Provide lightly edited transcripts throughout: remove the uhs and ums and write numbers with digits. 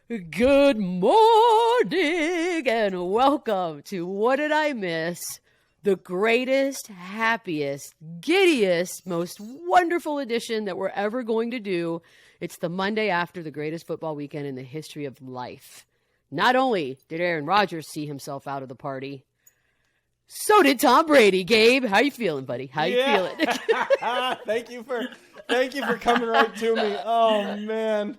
Good morning and welcome to What Did I Miss? The greatest, happiest, giddiest, most wonderful edition that we're ever going to do. It's the Monday after the greatest football weekend in the history of life. Not only did Aaron Rodgers see himself out of the party, so did Tom Brady. Gabe, how you feeling, buddy? How you feeling? Thank you for coming right to me. Oh, man.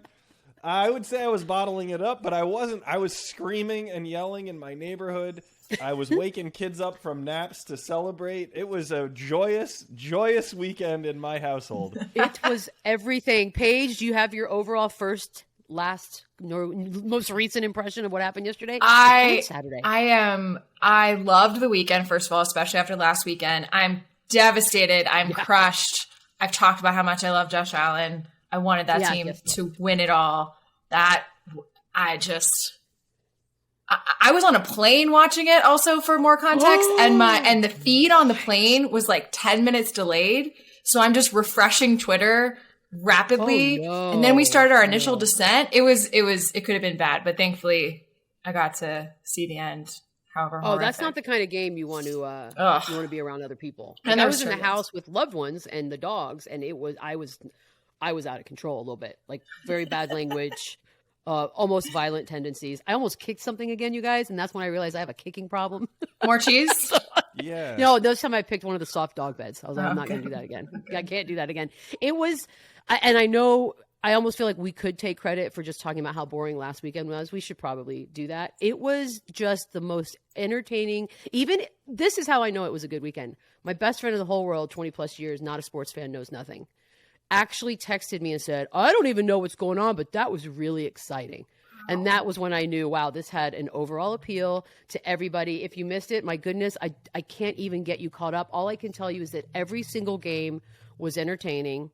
I would say I was bottling it up, but I wasn't. I was screaming and yelling in my neighborhood. I was waking kids up from naps to celebrate. It was a joyous, joyous weekend in my household. It was everything. Paige, do you have your overall most recent impression of what happened yesterday? Saturday. I loved the weekend, first of all, especially after last weekend. I'm devastated. I'm crushed. I've talked about how much I love Josh Allen. I wanted that team to win it all. I was on a plane watching it also for more context. And the feed on the plane was like 10 minutes delayed. So I'm just refreshing Twitter rapidly. And then we started our initial descent. It could have been bad, but thankfully I got to see the end. However, that's not the kind of game you want to be around other people. And I was in the house with loved ones and the dogs, and I was out of control a little bit, like very bad language, almost violent tendencies. I almost kicked something again, you guys, and that's when I realized I have a kicking problem. More cheese? Yeah. No, this time I picked one of the soft dog beds. I was like, I'm not going to do that again. I can't do that again. It was, and I know, I almost feel like we could take credit for just talking about how boring last weekend was. We should probably do that. It was just the most entertaining. Even, this is how I know it was a good weekend. My best friend in the whole world, 20 plus years, not a sports fan, knows nothing, actually texted me and said, I don't even know what's going on, but that was really exciting. And that was when I knew, wow, this had an overall appeal to everybody. If you missed it, my goodness, I can't even get you caught up. All I can tell you is that every single game was entertaining.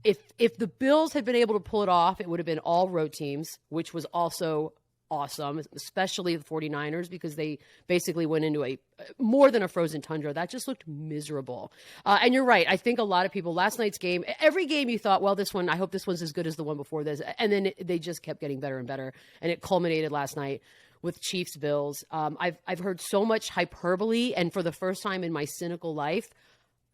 If the Bills had been able to pull it off, it would have been all road teams, which was also awesome, especially the 49ers, because they basically went into a more than a frozen tundra. That just looked miserable. And you're right. I think a lot of people, last night's game, every game you thought, well, this one, I hope this one's as good as the one before this. And then they just kept getting better and better. And it culminated last night with Chiefs Bills. I've heard so much hyperbole. And for the first time in my cynical life,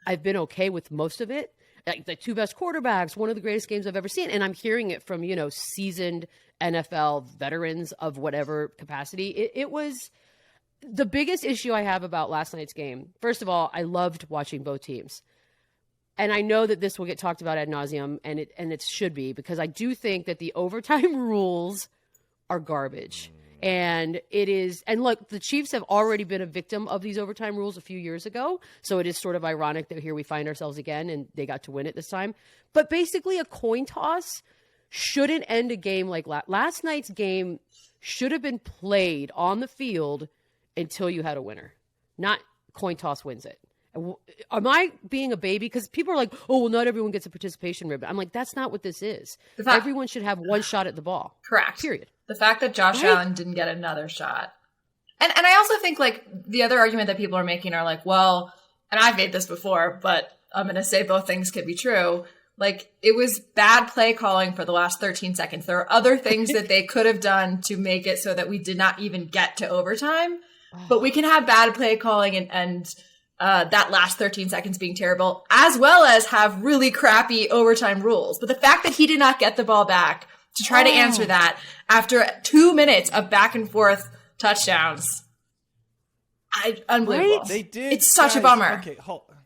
I've been okay with most of it. Like the two best quarterbacks, one of the greatest games I've ever seen. And I'm hearing it from, seasoned NFL veterans of whatever capacity. It was the biggest issue I have about last night's game. First of all, I loved watching both teams. And I know that this will get talked about ad nauseum, and it should be, because I do think that the overtime rules are garbage. And it is, and look, the Chiefs have already been a victim of these overtime rules a few years ago. So it is sort of ironic that here we find ourselves again, and they got to win it this time. But basically a coin toss shouldn't end a game like last night's game. Should have been played on the field until you had a winner, not coin toss wins it. Am I being a baby? Because people are like, oh, well, not everyone gets a participation ribbon. I'm like, that's not what this is. Everyone should have one shot at the ball. Correct. Period. The fact that Josh Allen didn't get another shot. And I also think, like, the other argument that people are making are like, well, and I've made this before, but I'm going to say both things could be true. Like, it was bad play calling for the last 13 seconds. There are other things that they could have done to make it so that we did not even get to overtime. But we can have bad play calling and that last 13 seconds being terrible, as well as have really crappy overtime rules. But the fact that he did not get the ball back to try to answer that after 2 minutes of back and forth touchdowns, unbelievable. Right? They did. It's such a bummer. Okay, hold on.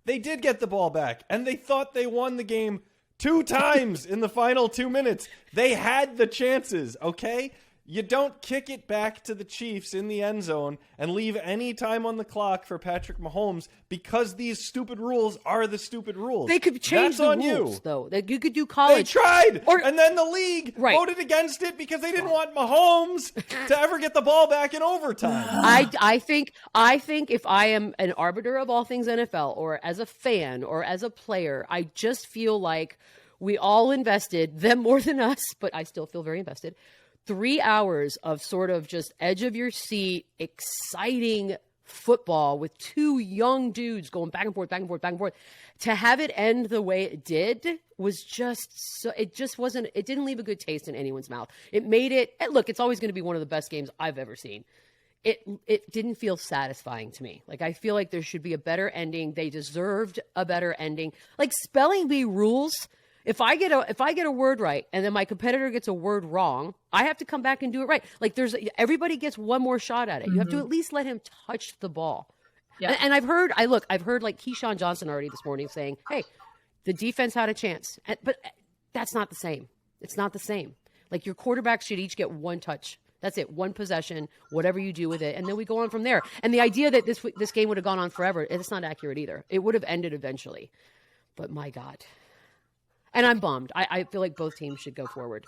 They did get the ball back, and they thought they won the game 2 times in the final 2 minutes. They had the chances, okay? You don't kick it back to the Chiefs in the end zone and leave any time on the clock for Patrick Mahomes, because these stupid rules are the stupid rules. They could change That's the on rules, you. though. That you could do college. They tried, and then the league voted against it because they didn't want Mahomes to ever get the ball back in overtime. I think if I am an arbiter of all things NFL, or as a fan or as a player, I just feel like we all invested, them more than us, but I still feel very invested, 3 hours of sort of just edge of your seat, exciting football with two young dudes going back and forth, back and forth, back and forth. To have it end the way it did was just so, it didn't leave a good taste in anyone's mouth. It made it, look, it's always going to be one of the best games I've ever seen. It didn't feel satisfying to me. Like, I feel like there should be a better ending. They deserved a better ending. Like, spelling bee rules. If I get a word right and then my competitor gets a word wrong, I have to come back and do it right. Like, everybody gets one more shot at it. You have to at least let him touch the ball. Yeah. And I've heard like Keyshawn Johnson already this morning saying, hey, the defense had a chance. But that's not the same. It's not the same. Like, your quarterbacks should each get one touch. That's it. One possession, whatever you do with it. And then we go on from there. And the idea that this game would have gone on forever, it's not accurate either. It would have ended eventually. But my God. And I'm bummed. I feel like both teams should go forward.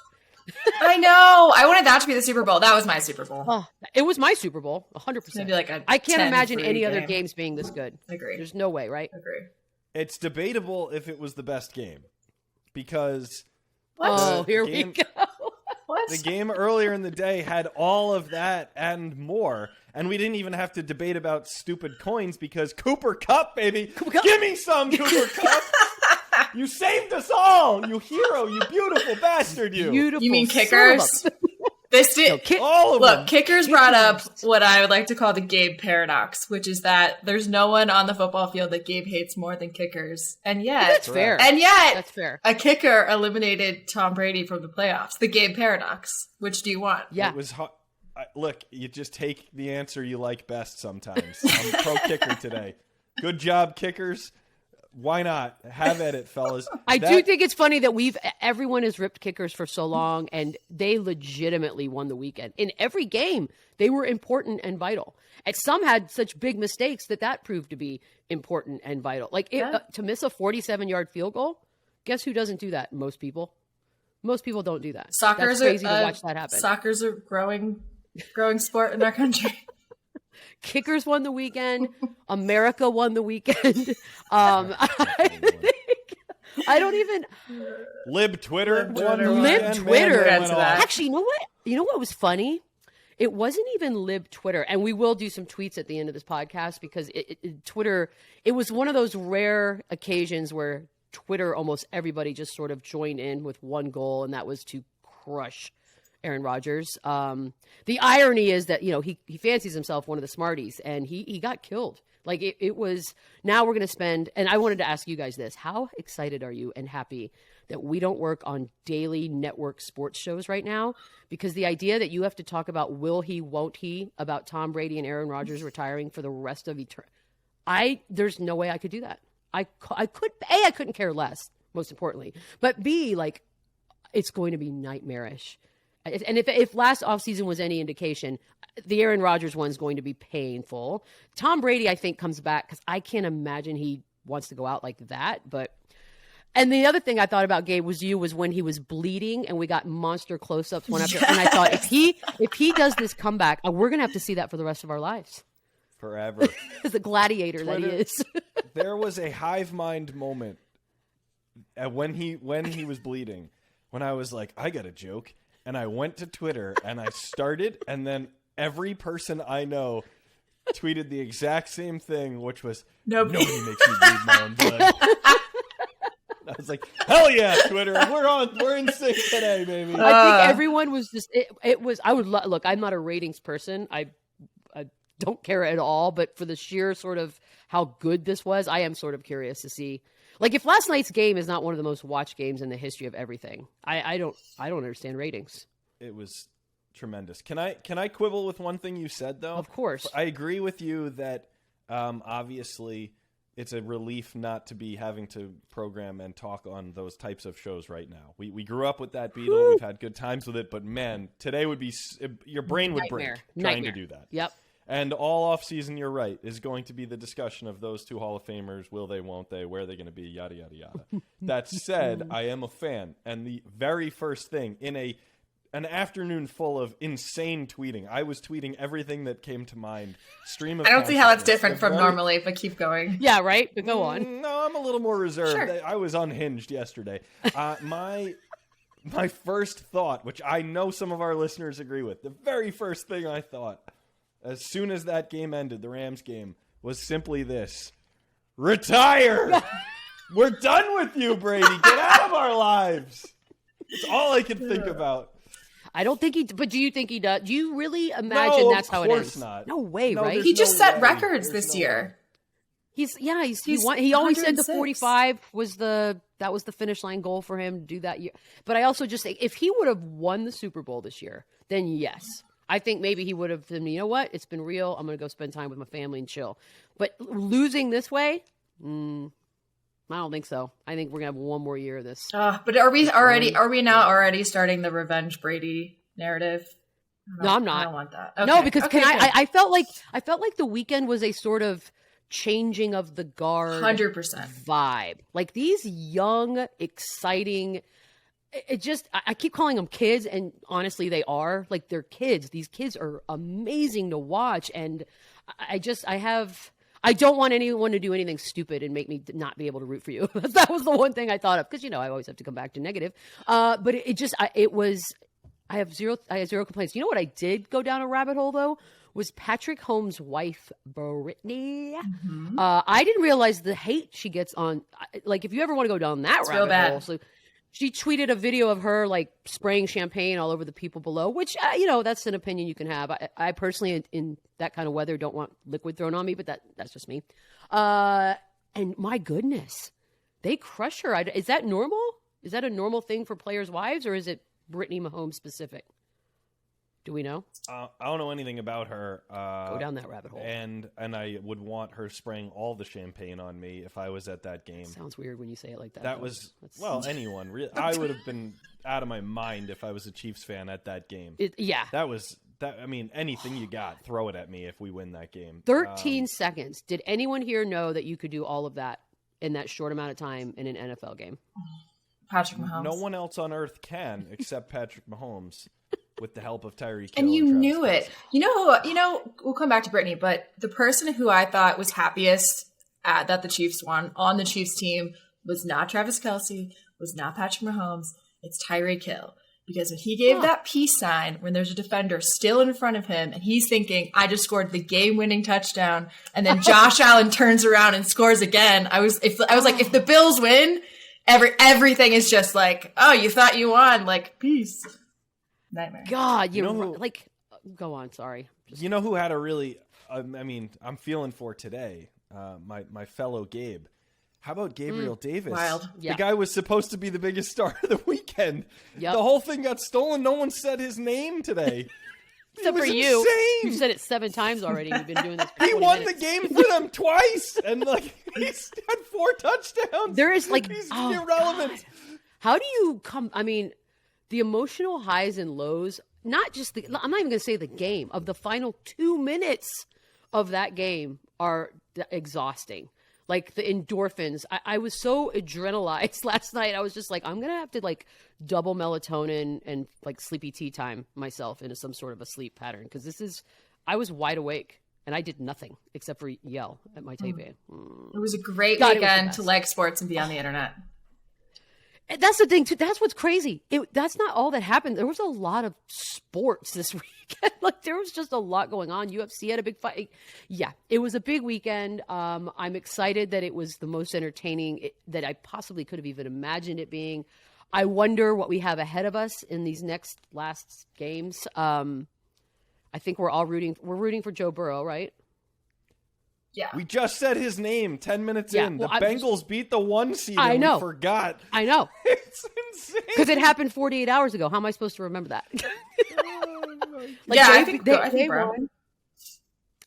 I know. I wanted that to be the Super Bowl. That was my Super Bowl. Oh, it was my Super Bowl, 100%. Maybe like I can't imagine any other games being this good. Agree. There's no way, right? Agree. It's debatable if it was the best game because here we go. What? The game earlier in the day had all of that and more. And we didn't even have to debate about stupid coins because Cooper Kupp, baby. Cooper Kupp. Give me some, Cooper Kupp. You saved us all. You hero. You beautiful bastard, you. Beautiful. You mean kickers? All of them. Kickers brought up what I would like to call the Gabe paradox, which is that there's no one on the football field that Gabe hates more than kickers. And yet, that's fair. And yet, that's fair. A kicker eliminated Tom Brady from the playoffs. The Gabe paradox. Which do you want? Yeah. It was hot. Look, you just take the answer you like best sometimes. I'm pro kicker today. Good job, kickers. Why not? Have at it, fellas. I do think it's funny that everyone has ripped kickers for so long, and they legitimately won the weekend. In every game, they were important and vital. And some had such big mistakes that proved to be important and vital. Like to miss a 47-yard field goal, guess who doesn't do that? Most people. Most people don't do that. That's crazy to watch that happen. Soccer's a growing sport in our country. Kickers won the weekend. America won the weekend. I don't even. Lib Twitter. Lib Twitter. Actually, you know what? You know what was funny? It wasn't even Lib Twitter, and we will do some tweets at the end of this podcast because Twitter. It was one of those rare occasions where Twitter, almost everybody just sort of joined in with one goal, and that was to crush Aaron Rodgers. The irony is that, he fancies himself one of the smarties, and he got killed. Like it was, now we're going to spend, and I wanted to ask you guys this, how excited are you and happy that we don't work on daily network sports shows right now? Because the idea that you have to talk about will he, won't he, about Tom Brady and Aaron Rodgers retiring for the rest of eternity, there's no way I could do that. I couldn't care less, most importantly, but B, like, it's going to be nightmarish. And if last offseason was any indication, the Aaron Rodgers one's going to be painful. Tom Brady, I think, comes back because I can't imagine he wants to go out like that. And the other thing I thought about, Gabe, was when he was bleeding and we got monster close-ups one after. And I thought, if he does this comeback, we're going to have to see that for the rest of our lives. Forever. As the gladiator Twitter, that he is. There was a hive mind moment when he was bleeding, when I was like, I got a joke. And I went to Twitter and I started, and then every person I know tweeted the exact same thing, which was, nobody makes me bleed my own blood. I was like, hell yeah, Twitter. We're in sync today, baby. I think everyone was just, look, I'm not a ratings person. I don't care at all, but for the sheer sort of how good this was, I am sort of curious to see. Like, if last night's game is not one of the most watched games in the history of everything, I don't understand ratings. It was tremendous. Can I quibble with one thing you said, though? Of course. I agree with you that obviously it's a relief not to be having to program and talk on those types of shows right now. We grew up with that, Beadle. Woo! We've had good times with it, but man, today would be your brain would break trying to do that. Yep. And all offseason, you're right, is going to be the discussion of those two Hall of Famers. Will they, won't they? Where are they going to be? Yada, yada, yada. That said, I am a fan. And the very first thing, in an afternoon full of insane tweeting, I was tweeting everything that came to mind. Stream of I don't see how that's different from normally, but keep going. Yeah, right? But go on. No, I'm a little more reserved. Sure. I was unhinged yesterday. My first thought, which I know some of our listeners agree with, the very first thing I thought as soon as that game ended, the Rams game, was simply this: retire. We're done with you, Brady. Get out of our lives. That's all I can think about. I don't think but do you think he does? Do you really imagine that's how it ends? Of course not. No way, right? He just set records this year. He always said the 45 was the finish line goal for him to do that year. But I also just think if he would have won the Super Bowl this year, then yes. I think maybe he would have been, you know what? It's been real. I'm going to go spend time with my family and chill. But losing this way, I don't think so. I think we're going to have one more year of this. But are we now already starting the revenge Brady narrative? No, I'm not. I don't want that. Okay. No, because I felt like the weekend was a sort of changing of the guard 100% vibe. Like these young, exciting, it just, I keep calling them kids, and honestly they are. Like they're kids. These kids are amazing to watch, and I don't want anyone to do anything stupid and make me not be able to root for you. That was the one thing I thought of, because I always have to come back to negative. But I have zero complaints. You know what I did go down a rabbit hole though? Was Patrick Mahomes' wife, Brittany. Mm-hmm. I didn't realize the hate she gets on. Like, if you ever want to go down that rabbit hole. So she tweeted a video of her, like, spraying champagne all over the people below, which, that's an opinion you can have. I personally, in that kind of weather, don't want liquid thrown on me, but that's just me. And my goodness, they crush her. Is that normal? Is that a normal thing for players' wives, or is it Brittany Mahomes specific? Do we know? I don't know anything about her. Go down that rabbit hole. And I would want her spraying all the champagne on me if I was at that game. Sounds weird when you say it like that. Anyone. Really, I would have been out of my mind if I was a Chiefs fan at that game. Anything you got, throw it at me if we win that game. 13 seconds. Did anyone here know that you could do all of that in that short amount of time in an NFL game? Patrick Mahomes. No one else on earth can except Patrick Mahomes. With the help of Tyreek Hill. And you knew it. We'll come back to Brittany, but the person who I thought was happiest that the Chiefs won on the Chiefs team was not Travis Kelce, was not Patrick Mahomes. It's Tyreek Hill. Because when he gave that peace sign, when there's a defender still in front of him, and he's thinking, I just scored the game-winning touchdown, and then Josh Allen turns around and scores again, I was like, if the Bills win, everything is just like, oh, you thought you won, like, peace. Nightmare. God, go on. Sorry. You know who had a really, I'm feeling for today, my fellow Gabe. How about Gabriel Davis? Wild. Yeah. The guy was supposed to be the biggest star of the weekend. Yep. The whole thing got stolen. No one said his name today. Except for you. Insane. You've said it 7 times already. You've been doing this. He won the game for them twice, and he's had 4 touchdowns. There is he's irrelevant. God. How do you come? The emotional highs and lows, I'm not even going to say the game, of the final 2 minutes of that game are exhausting. Like the endorphins. I was so adrenalized last night. I was just like, I'm going to have to double melatonin and sleepy tea time myself into some sort of a sleep pattern. Because I was wide awake and I did nothing except for yell at my TV. It was a great weekend to like sports and be on the internet. That's the thing, too. That's what's crazy. That's not all that happened. There was a lot of sports this weekend. There was just a lot going on. UFC had a big fight. Yeah, it was a big weekend. I'm excited that it was the most entertaining that I possibly could have even imagined it being. I wonder what we have ahead of us in these last games. I think we're rooting for Joe Burrow, right? Yeah. We just said his name 10 minutes in. The Bengals beat the 1 seed. I know. We forgot. I know. It's insane. Because it happened 48 hours ago. How am I supposed to remember that? I think won.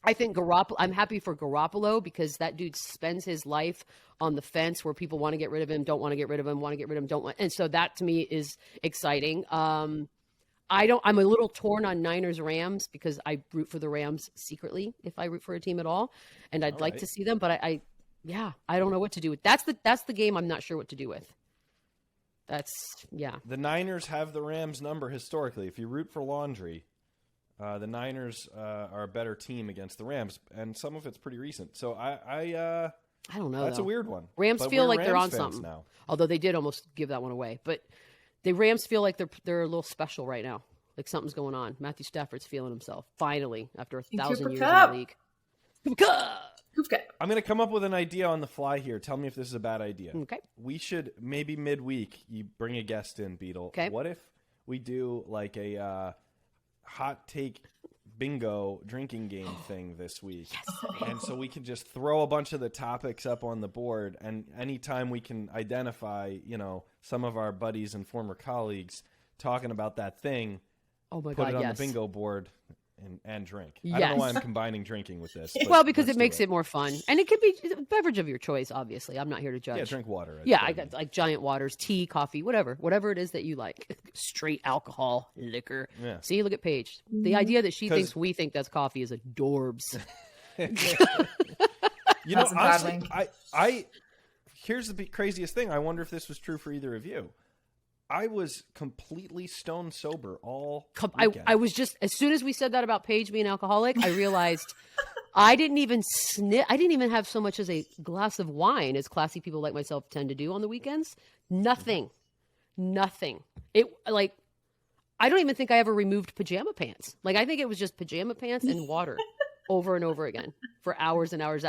I think Garoppolo. I'm happy for Garoppolo because that dude spends his life on the fence where people want to get rid of him, don't want to get rid of him, want to get rid of him, don't want. And so that to me is exciting. I'm a little torn on Niners Rams because I root for the Rams secretly if I root for a team at all. And I'd like to see them, but I don't know what to do with. That's the game I'm not sure what to do with. The Niners have the Rams number historically. If you root for laundry, the Niners are a better team against the Rams, and some of it's pretty recent. So I don't know. That's a weird one. Rams feel like they're on something now. Although they did almost give that one away, but the Rams feel like they're a little special right now. Like something's going on. Matthew Stafford's feeling himself finally after 1,000 years Cup. in the league. Okay. I'm going to come up with an idea on the fly here. Tell me if this is a bad idea. Okay. We should, maybe midweek, you bring a guest in, Beadle. Okay. What if we do like a hot take bingo drinking game thing this week? Yes. And so we can just throw a bunch of the topics up on the board, and anytime we can identify, some of our buddies and former colleagues talking about that thing, Oh my put God, it on yes. the bingo board and drink. I Yes. don't know why I'm combining drinking with this. Well, because it makes it more fun. And it could be a beverage of your choice, obviously. I'm not here to judge. Yeah, drink water. I got like giant waters, tea, coffee, whatever it is that you like. Straight alcohol, liquor. Yeah. See, look at Paige. The idea that she thinks we think that's coffee is adorbs. Honestly, I here's the craziest thing. I wonder if this was true for either of you. I was completely stone sober all weekend. I was just, as soon as we said that about Paige being alcoholic, I realized I didn't even have so much as a glass of wine, as classy people like myself tend to do on the weekends. Nothing. It, like, I don't even think I ever removed pajama pants. Like, I think it was just pajama pants and water over and over again for hours and hours.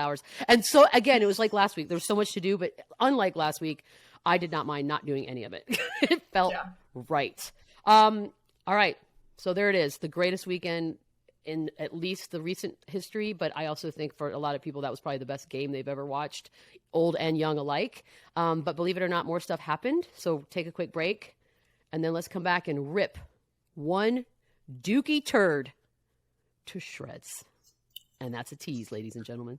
And so, again, it was like last week. There was so much to do, but unlike last week, I did not mind not doing any of it. It felt right. All right. So there it is. The greatest weekend in at least the recent history. But I also think for a lot of people, that was probably the best game they've ever watched, old and young alike. But believe it or not, more stuff happened. So take a quick break. And then let's come back and rip one dookie turd to shreds. And that's a tease, ladies and gentlemen.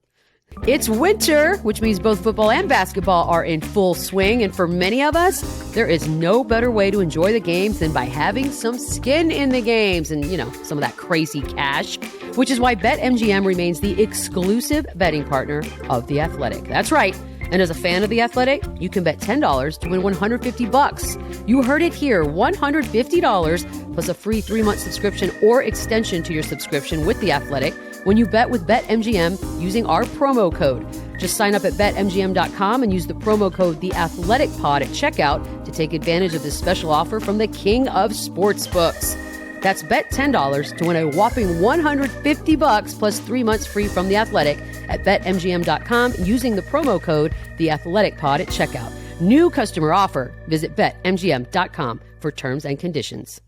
It's winter, which means both football and basketball are in full swing. And for many of us, there is no better way to enjoy the games than by having some skin in the games and, some of that crazy cash, which is why BetMGM remains the exclusive betting partner of The Athletic. That's right. And as a fan of The Athletic, you can bet $10 to win $150. You heard it here, $150 plus a free 3-month subscription or extension to your subscription with The Athletic when you bet with BetMGM using our promo code. Just sign up at BetMGM.com and use the promo code TheAthleticPod at checkout to take advantage of this special offer from the king of sportsbooks. That's bet $10 to win a whopping $150 plus 3 months free from The Athletic at BetMGM.com using the promo code TheAthleticPod at checkout. New customer offer. Visit BetMGM.com for terms and conditions.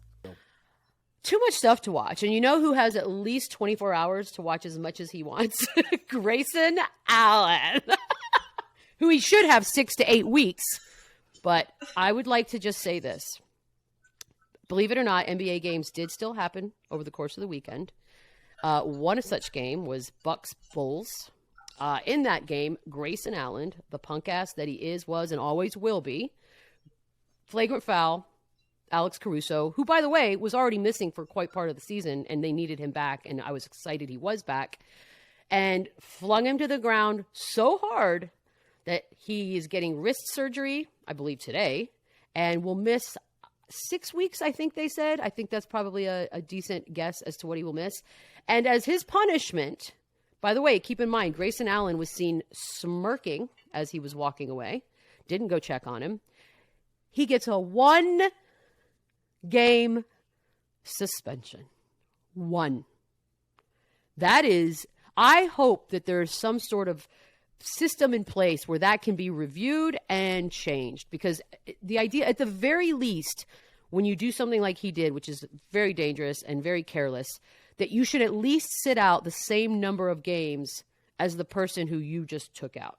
Too much stuff to watch. And you know who has at least 24 hours to watch as much as he wants? Grayson Allen, who he should have 6 to 8 weeks. But I would like to just say this. Believe it or not, NBA games did still happen over the course of the weekend. One such game was Bucks-Bulls. In that game, Grayson Allen, the punk ass that he is, was, and always will be, flagrant foul, Alex Caruso, who, by the way, was already missing for quite part of the season, and they needed him back, and I was excited he was back, and flung him to the ground so hard that he is getting wrist surgery, I believe today, and will miss 6 weeks, I think they said. I think that's probably a decent guess as to what he will miss. And as his punishment, by the way, keep in mind, Grayson Allen was seen smirking as he was walking away. Didn't go check on him. He gets a 1-game suspension. 1. That is, I hope that there's some sort of system in place where that can be reviewed and changed, because the idea, at the very least, when you do something like he did, which is very dangerous and very careless, that you should at least sit out the same number of games as the person who you just took out.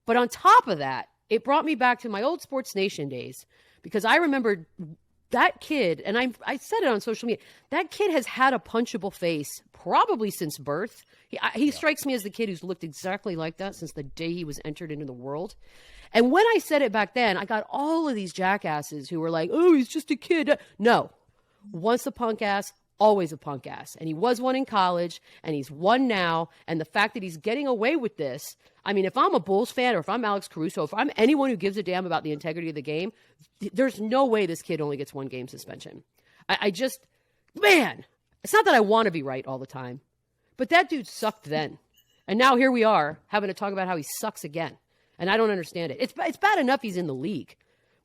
But on top of that, it brought me back to my old Sports Nation days, because I remember that kid, and I said it on social media, that kid has had a punchable face probably since birth. He strikes me as the kid who's looked exactly like that since the day he was entered into the world. And when I said it back then, I got all of these jackasses who were like, oh, he's just a kid. No. Once a punk ass, always a punk ass. And he was one in college, and he's one now. And the fact that he's getting away with this, I mean, if I'm a Bulls fan, or if I'm Alex Caruso, if I'm anyone who gives a damn about the integrity of the game, there's no way this kid only gets 1-game suspension. I just, man, it's not that I want to be right all the time, but that dude sucked then. And now here we are having to talk about how he sucks again. And I don't understand it. It's bad enough he's in the league,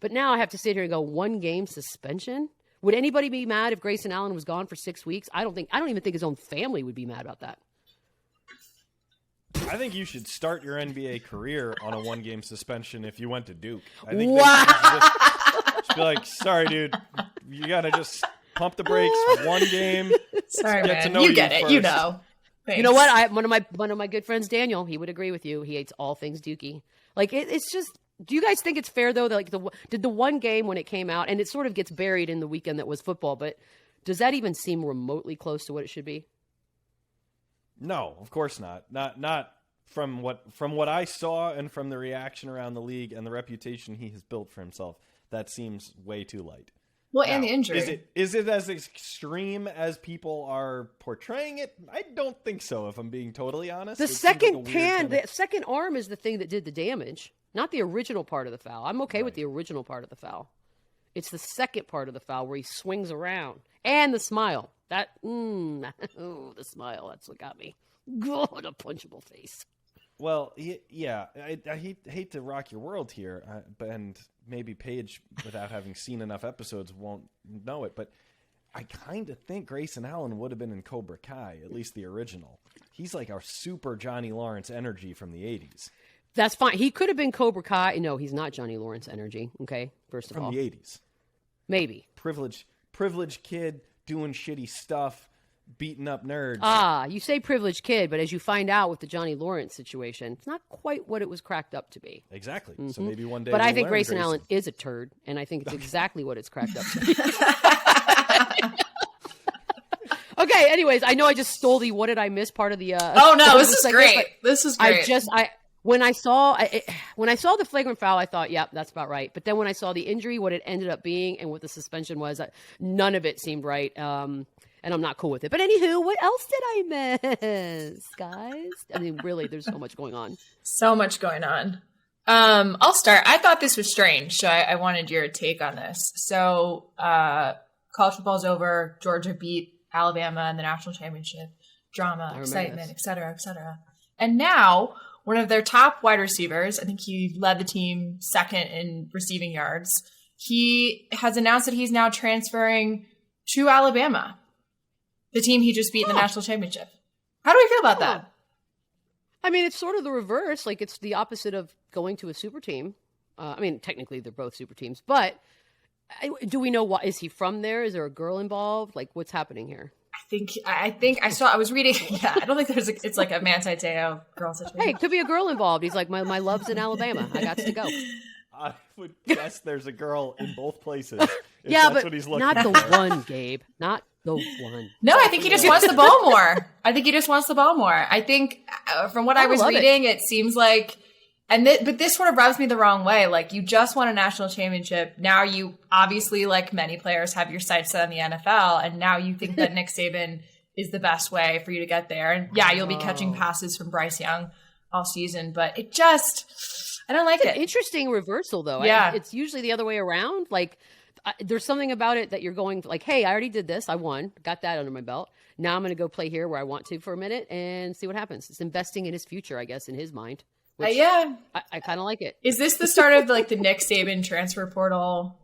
but now I have to sit here and go 1-game suspension. Would anybody be mad if Grayson Allen was gone for 6 weeks? I don't even think his own family would be mad about that. I think you should start your NBA career on a 1-game suspension if you went to Duke. I think just be like, sorry, dude, you gotta just pump the brakes for 1 game. Sorry, get man. to know You get it. first. You know. Thanks. You know what? One of my good friends, Daniel, he would agree with you. He hates all things Dookie. Like it's just. Do you guys think it's fair though that did the 1 game when it came out, and it sort of gets buried in the weekend that was football, but does that even seem remotely close to what it should be? No, of course not. Not from what I saw and from the reaction around the league and the reputation he has built for himself. That seems way too light. Well, now, and the injury. Is it as extreme as people are portraying it? I don't think so, if I'm being totally honest. The second arm is the thing that did the damage, not the original part of the foul. I'm okay with the original part of the foul. It's the second part of the foul where he swings around. And the smile. The smile, that's what got me. God, a punchable face. Well, yeah, I hate to rock your world here, and maybe Paige, without having seen enough episodes, won't know it, but I kind of think Grayson Allen would have been in Cobra Kai, at least the original. He's like our super Johnny Lawrence energy from the 80s. That's fine. He could have been Cobra Kai. No, he's not Johnny Lawrence energy, okay, first of all. From the 80s. Maybe. Privileged kid doing shitty stuff, beating up nerds. You say privileged kid, but as you find out with the Johnny Lawrence situation, it's not quite what it was cracked up to be. Exactly. So maybe one day. But I think Grayson Allen is a turd, and I think it's exactly what it's cracked up to be. Okay. Anyways, I know I just stole the "what did I miss" part of the. Oh no, this is great. This is great. When I saw the flagrant foul, I thought, yep, that's about right. But then when I saw the injury, what it ended up being, and what the suspension was, none of it seemed right. And I'm not cool with it. But anywho, what else did I miss, guys? I mean, really, there's so much going on. So much going on. I'll start. I thought this was strange, so I wanted your take on this. So college football's over. Georgia beat Alabama in the national championship. Drama, excitement, et cetera, et cetera. And now one of their top wide receivers, I think he led the team second in receiving yards, he has announced that he's now transferring to Alabama, the team he just beat in the national championship. How do we feel about that? I mean, it's sort of the reverse. Like, it's the opposite of going to a super team. I mean, technically, they're both super teams. But do we know why? Is he from there? Is there a girl involved? Like, what's happening here? I was reading. Yeah, I don't think it's like a Manti Te'o girl situation. Hey, it could be a girl involved. He's like, my love's in Alabama. I got to go. I would guess there's a girl in both places. Yeah, that's but what he's looking not the for. one, Gabe. Not the one. No, I think he just wants the ball more. I think from what I was reading, it seems like, but this sort of rubs me the wrong way. Like, you just won a national championship. Now you obviously, like many players, have your sights set on the NFL, and now you think that Nick Saban is the best way for you to get there. And yeah, you'll be catching passes from Bryce Young all season, but it just, I don't like it. Interesting reversal, though. Yeah. It's usually the other way around. Like, there's something about it that you're going like, hey, I already did this. I won. Got that under my belt. Now I'm going to go play here where I want to for a minute and see what happens. It's investing in his future, I guess, in his mind. Yeah. I kind of like it. Is this the start of like the Nick Saban transfer portal?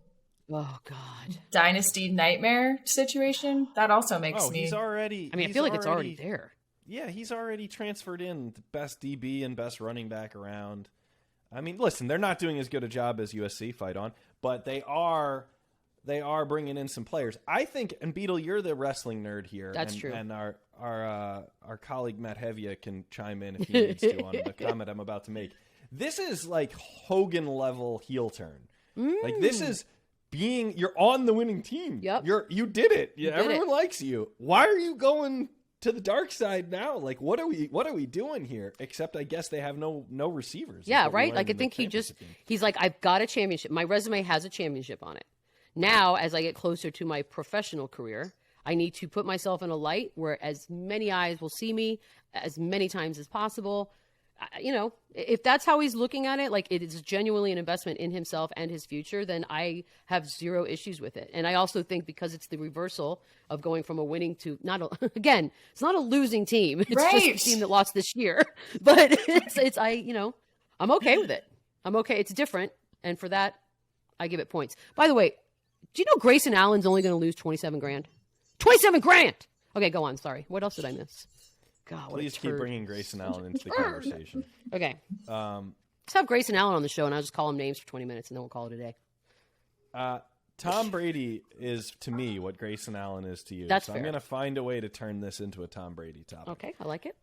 Oh, God. Dynasty nightmare situation? That also makes me... He's already... I mean, I feel like it's already there. Yeah, he's already transferred in the best DB and best running back around. I mean, listen, they're not doing as good a job as USC, fight on, but they are bringing in some players. I think, and Beadle, you're the wrestling nerd here. That's true. And our colleague Matt Hevia can chime in if he needs to on the comment I'm about to make. This is like Hogan level heel turn. Like, this is you're on the winning team. Yep. You did it. Everyone likes you. Why are you going to the dark side now? Like, what are we doing here? Except I guess they have no receivers. Yeah, right. Like, I think he's like, I've got a championship. My resume has a championship on it. Now, as I get closer to my professional career, I need to put myself in a light where as many eyes will see me as many times as possible. You know, if that's how he's looking at it, like it is genuinely an investment in himself and his future, then I have zero issues with it. And I also think because it's the reversal of going from a winning to again, it's not a losing team. It's just a team that lost this year. But I'm okay with it. I'm okay. It's different. And for that, I give it points. By the way, Do you know Grayson Allen's only going to lose $27,000? $27,000. Okay, go on. Sorry. What else did I miss? God, Please keep bringing Grayson Allen into the conversation. Okay. Let's have Grayson Allen on the show, and I'll just call him names for 20 minutes, and then we'll call it a day. Tom Brady is, to me, what Grayson Allen is to you. That's so fair. I'm going to find a way to turn this into a Tom Brady topic. Okay, I like it.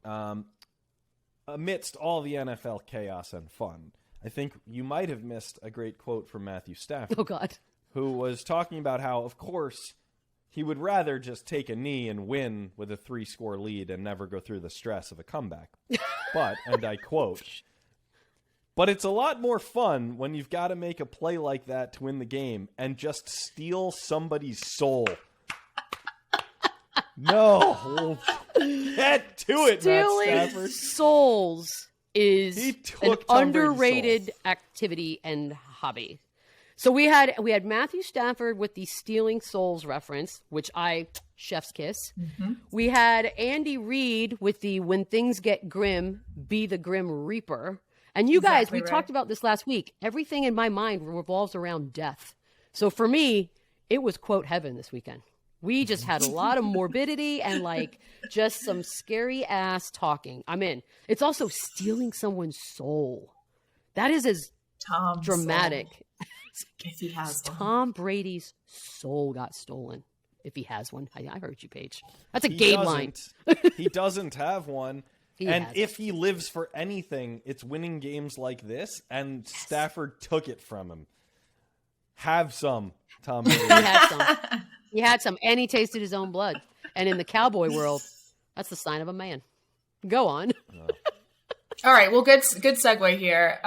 Amidst all the NFL chaos and fun, I think you might have missed a great quote from Matthew Stafford. Oh, God. Who was talking about how, of course, he would rather just take a knee and win with a 3-score lead and never go through the stress of a comeback. But, and I quote, "But it's a lot more fun when you've got to make a play like that to win the game and just steal somebody's soul." No. Get to it, Stealing Matt Stafford. souls is He took an Tom Brady's underrated soul. activity and hobby. So we had Matthew Stafford with the stealing souls reference, which I chef's kiss. Mm-hmm. We had Andy Reid with the when things get grim, be the grim reaper. And you guys, we talked about this last week. Everything in my mind revolves around death. So for me, it was quote heaven this weekend. We just had a lot of morbidity and like just some scary ass talking. I'm in. It's also stealing someone's soul. That is as Tom's dramatic. Soul. If he has one. Tom Brady's soul got stolen. If he has one. I heard you, Paige. That's a Gabe line. He doesn't have one. And has if he lives for anything, it's winning games like this, and Stafford took it from him. Have some, Tom Brady. He had some. He had some, and he tasted his own blood. And in the cowboy world, that's the sign of a man. Go on. All right. Well, good segue here.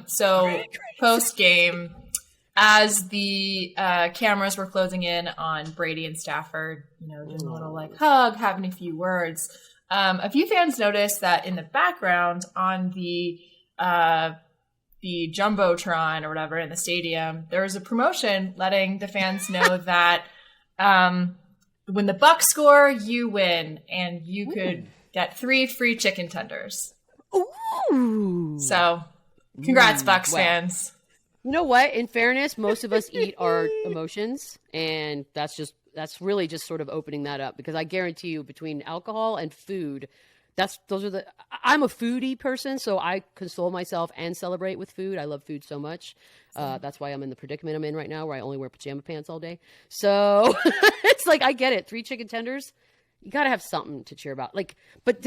So post game, as the cameras were closing in on Brady and Stafford, doing a little like hug, having a few words. A few fans noticed that in the background on the Jumbotron or whatever in the stadium, there was a promotion letting the fans know that when the Bucks score, you win, and you could get 3 free chicken tenders. Ooh. So, congrats, Bucks fans. You know what? In fairness, most of us eat our emotions, and that's really just sort of opening that up, because I guarantee you between alcohol and food, I'm a foodie person, so I console myself and celebrate with food. I love food so much. That's why I'm in the predicament I'm in right now, where I only wear pajama pants all day. So it's like, I get it. 3 chicken tenders, you got to have something to cheer about. Like, but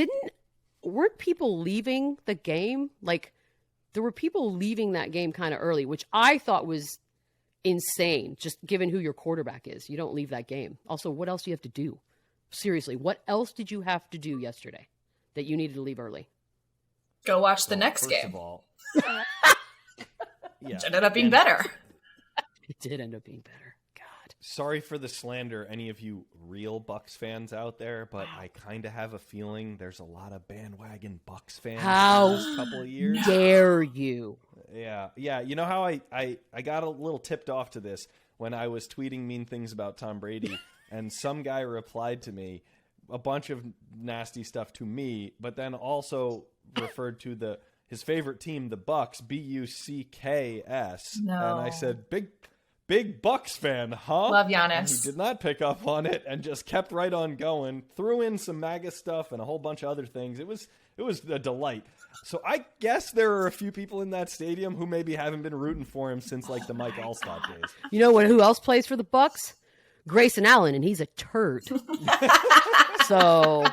weren't people leaving the game? Like, there were people leaving that game kind of early, which I thought was insane, just given who your quarterback is. You don't leave that game. Also, what else do you have to do? Seriously, what else did you have to do yesterday that you needed to leave early? Go watch the next first game. Of all, Which ended up being better. It did end up being better. God. Sorry for the slander, any of you real Bucks fans out there, but I kind of have a feeling there's a lot of bandwagon Bucks fans How in this couple of years. dare you? Yeah. You know how I got a little tipped off to this when I was tweeting mean things about Tom Brady, and some guy replied to me a bunch of nasty stuff to me, but then also referred to his favorite team, the Bucks, Bucks. No. And I said, big Bucks fan, huh? Love And Giannis. he did not pick up on it and just kept right on going. Threw in some MAGA stuff and a whole bunch of other things. It was a delight. So I guess there are a few people in that stadium who maybe haven't been rooting for him since like the Mike Allstott days. You know what? Who else plays for the Bucks? Grayson Allen, and he's a turd. So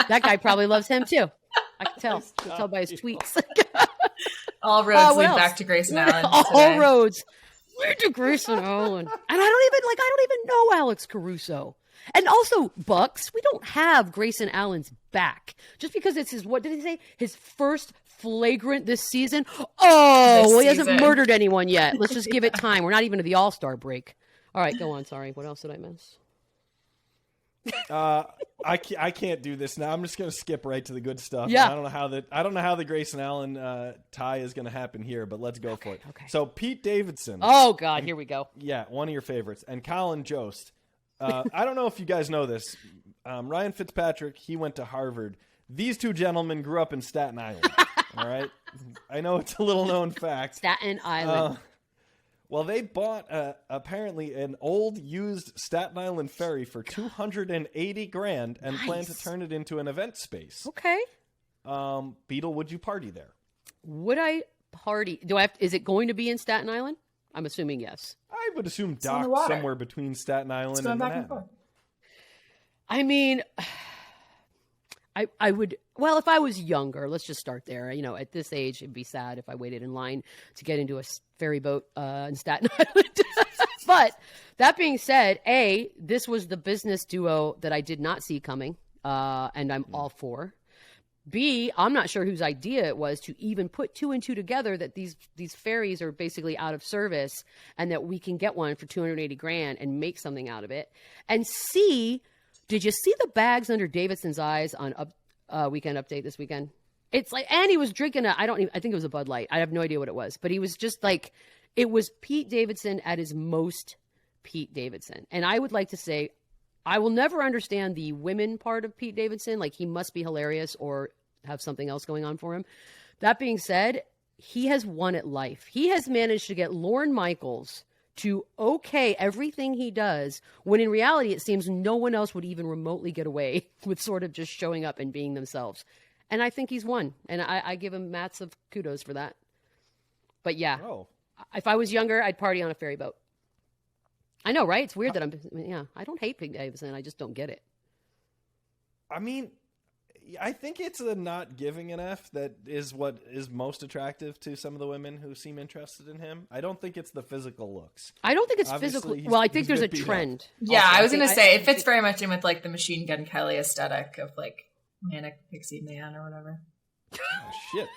that guy probably loves him too. I can tell. I can tell by his tweets. All roads lead else? back to Grayson Allen. All today. roads lead to Grayson Allen. And I don't even know Alex Caruso. And also, Bucks, we don't have Grayson Allen's back. Just because it's what did he say? His first flagrant this season? He hasn't murdered anyone yet. Let's just give it time. We're not even to the All-Star break. All right, go on. Sorry. What else did I miss? I can't do this now. I'm just going to skip right to the good stuff. Yeah. I don't know how the Grayson Allen tie is going to happen here, but let's go for it. Okay. So Pete Davidson. Oh God, here we go. Yeah, one of your favorites, and Colin Jost. I don't know if you guys know this. Ryan Fitzpatrick, he went to Harvard. These two gentlemen grew up in Staten Island. All right, I know it's a little known fact. Staten Island. Well, they bought apparently an old used Staten Island ferry for $280,000 and plan to turn it into an event space. Okay. Beadle, would you party there? Would I party? Is it going to be in Staten Island? I'm assuming yes. I would assume docked somewhere between Staten Island and Manhattan. I mean, I would. Well, if I was younger, let's just start there. At this age, it'd be sad if I waited in line to get into a ferry boat in Staten Island. But that being said, this was the business duo that I did not see coming, and I'm all for. B, I'm not sure whose idea it was to even put 2 and 2 together that these ferries are basically out of service and that we can get one for $280,000 and make something out of it. And C, did you see the bags under Davidson's eyes on Weekend Update this weekend? It's like, and he was drinking I think it was a Bud Light. I have no idea what it was, but he was just like, it was Pete Davidson at his most Pete Davidson. And I would like to say, I will never understand the women part of Pete Davidson. Like, he must be hilarious or have something else going on for him. That being said, he has won at life. He has managed to get Lorne Michaels to okay everything he does, when in reality it seems no one else would even remotely get away with sort of just showing up and being themselves. And I think he's won. And I give him mats of kudos for that. But yeah, if I was younger, I'd party on a ferry boat. I know, right? It's weird that I don't hate Pete Davidson. I just don't get it. I mean, I think it's the not giving an F that is what is most attractive to some of the women who seem interested in him. I don't think it's the physical looks. I don't think it's physical. Well, I think there's a trend. Yeah, also, I was going to say, it fits very much in with like the Machine Gun Kelly aesthetic of like manic pixie man or whatever. Oh, shit.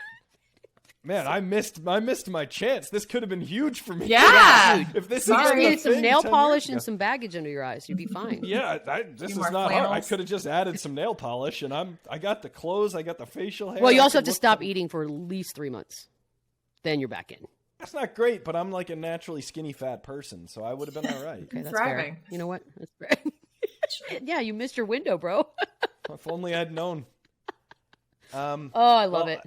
Man, I missed my chance. This could have been huge for me. Yeah. If this you just needed some nail polish and some baggage under your eyes, you'd be fine. Yeah, this is not hard. I could have just added some nail polish, and I got the clothes, I got the facial hair. Well, you also have to stop eating for at least 3 months. Then you're back in. That's not great, but I'm like a naturally skinny fat person, so I would have been all right. Okay, that's thriving. Fair. You know what? That's fair. Yeah, you missed your window, bro. If only I'd known. I love it.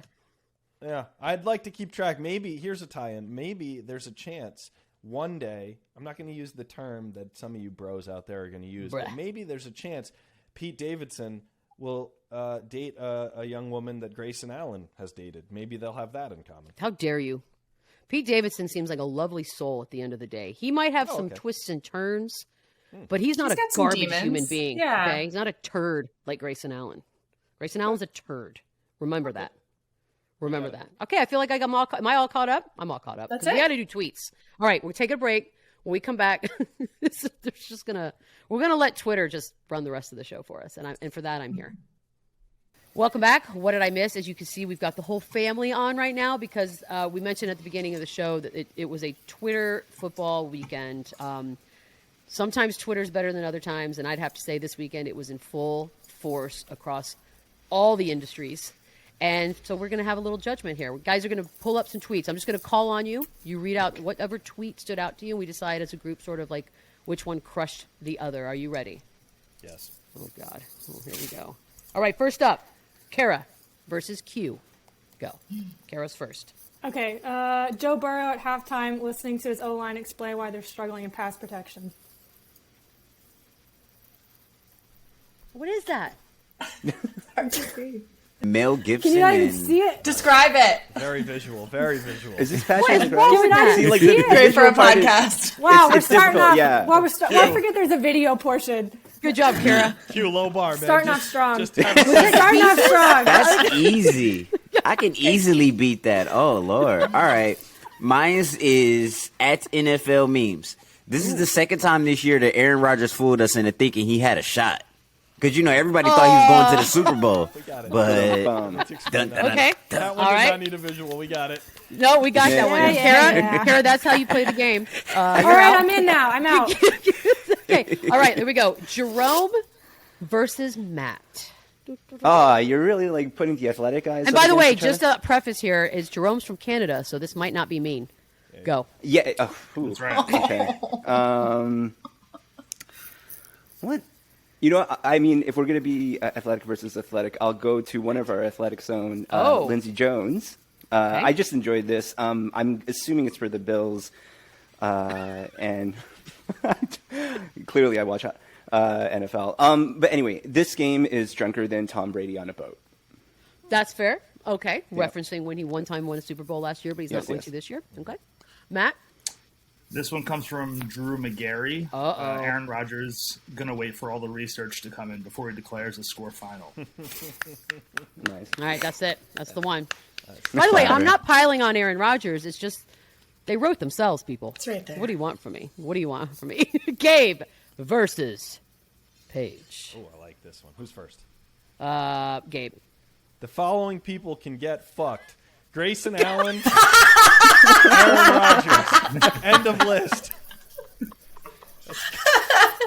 Yeah, I'd like to keep track. Maybe, here's a tie-in. Maybe there's a chance one day, I'm not going to use the term that some of you bros out there are going to use, but maybe there's a chance Pete Davidson will date a young woman that Grayson Allen has dated. Maybe they'll have that in common. How dare you? Pete Davidson seems like a lovely soul at the end of the day. He might have some twists and turns, but he's not a garbage human being. Yeah. Okay? He's not a turd like Grayson Allen. Grayson Allen's a turd. Remember that. Remember that. Okay, I feel like am I all caught up? I'm all caught up. That's it. We got to do tweets. All right, we'll take a break. When we come back, we're gonna let Twitter just run the rest of the show for us, and for that I'm here. Welcome back. What did I miss? As you can see, we've got the whole family on right now because we mentioned at the beginning of the show that it was a Twitter football weekend. Sometimes Twitter's better than other times, and I'd have to say this weekend it was in full force across all the industries. And so we're going to have a little judgment here. Guys are going to pull up some tweets. I'm just going to call on you. You read out whatever tweet stood out to you, and we decide as a group sort of like which one crushed the other. Are you ready? Yes. Oh, God. Oh, here we go. All right, first up, Kara versus Q. Go. Kara's first. Okay, Joe Burrow at halftime listening to his O-line explain why they're struggling in pass protection. What is that? Mel Gibson. Can you not even see it? Describe it. Very visual. Very visual. Is this Patrick? Great for a podcast. Wow, we're starting off. Yeah. Well, I forget there's a video portion. Good job, Kara. Cue low bar, man. Starting off strong. Starting off strong. That's easy. I can easily beat that. Oh, Lord. All right. Mine is at NFL memes. This is the second time this year that Aaron Rodgers fooled us into thinking he had a shot. Because, everybody thought he was going to the Super Bowl. We got it. But okay. That one does not need a visual. We got it. No, we got that one. Yeah. Kara, that's how you play the game. All right, I'm in now. I'm out. Okay. All right, there we go. Jerome versus Matt. You're really putting the athletic guys. And by the way, just a preface here is Jerome's from Canada, so this might not be mean. Go. Yeah. That's right. Okay. What? I mean, if we're going to be athletic versus athletic, I'll go to one of our athletic zone, Lindsey Jones. Okay. I just enjoyed this. I'm assuming it's for the Bills. and clearly I watch NFL. But anyway, this game is drunker than Tom Brady on a boat. That's fair. Okay. Referencing when he one time won a Super Bowl last year, but he's not going to this year. Okay. Matt? This one comes from Drew McGarry. Aaron Rodgers going to wait for all the research to come in before he declares the score final. Nice. All right, that's it. That's the one. By the way, I'm not piling on Aaron Rodgers. It's just they wrote themselves, people. It's right there. What do you want from me? What do you want from me? Gabe versus Paige. Oh, I like this one. Who's first? Gabe. The following people can get fucked: Grayson Allen, Aaron Rodgers. End of list.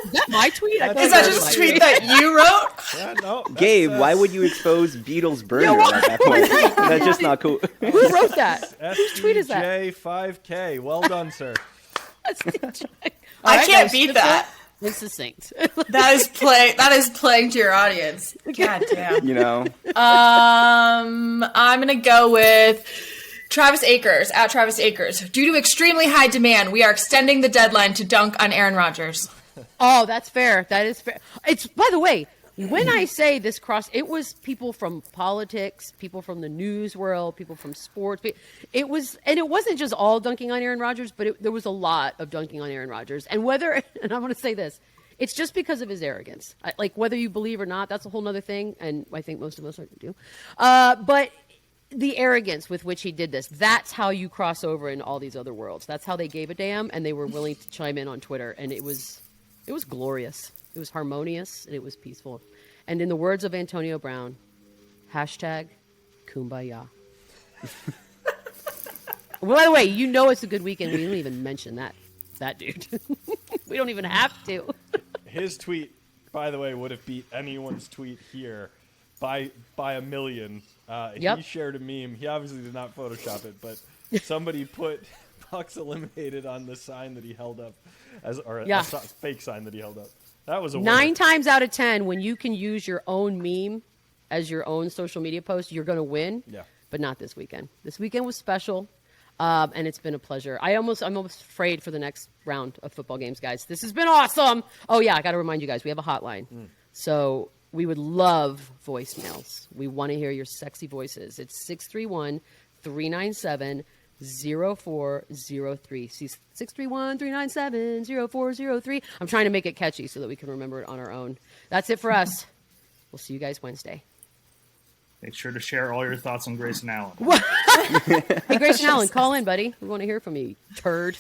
Is that my tweet? Is that just a tweet that you wrote? Yeah, no, Gabe, why would you expose Beadle's burner at that point? That's just not cool. Who wrote that? Whose tweet is that? SJ5K. Well done, sir. I can't beat that. It's succinct. That is playing to your audience. God damn. You know, I'm gonna go with Travis Akers, at Travis Akers. Due to extremely high demand, we are extending the deadline to dunk on Aaron Rodgers. Oh, that's fair. That is fair. It's, by the way, when I say this it was people from politics, people from the news world, people from sports. It wasn't just all dunking on Aaron Rodgers, but there was a lot of dunking on Aaron Rodgers. And and I'm going to say this, it's just because of his arrogance. Like, whether you believe or not, that's a whole nother thing. And I think most of us do. But the arrogance with which he did this, that's how you cross over in all these other worlds. That's how they gave a damn, and they were willing to chime in on Twitter. And it was glorious. It was harmonious, and it was peaceful. And in the words of Antonio Brown, hashtag Kumbaya. Well, by the way, you know it's a good weekend. We don't even mention that dude. We don't even have to. His tweet, by the way, would have beat anyone's tweet here by a million. Yep. He shared a meme. He obviously did not Photoshop it, but somebody put Bucks eliminated on the sign that he held up, a fake sign that he held up. That was a 9 times out of 10, when you can use your own meme as your own social media post, you're going to win. Yeah. But not this weekend. This weekend was special, and it's been a pleasure. I'm almost afraid for the next round of football games, guys. This has been awesome. Oh, yeah, I got to remind you guys, we have a hotline. So we would love voicemails. We want to hear your sexy voices. It's 631-397-0403. 631-397-0403. I'm trying to make it catchy so that we can remember it on our own. That's it for us. We'll see you guys Wednesday. Make sure to share all your thoughts on Grayson Allen. Hey, Grayson Allen, call in, buddy. We want to hear from you, turd.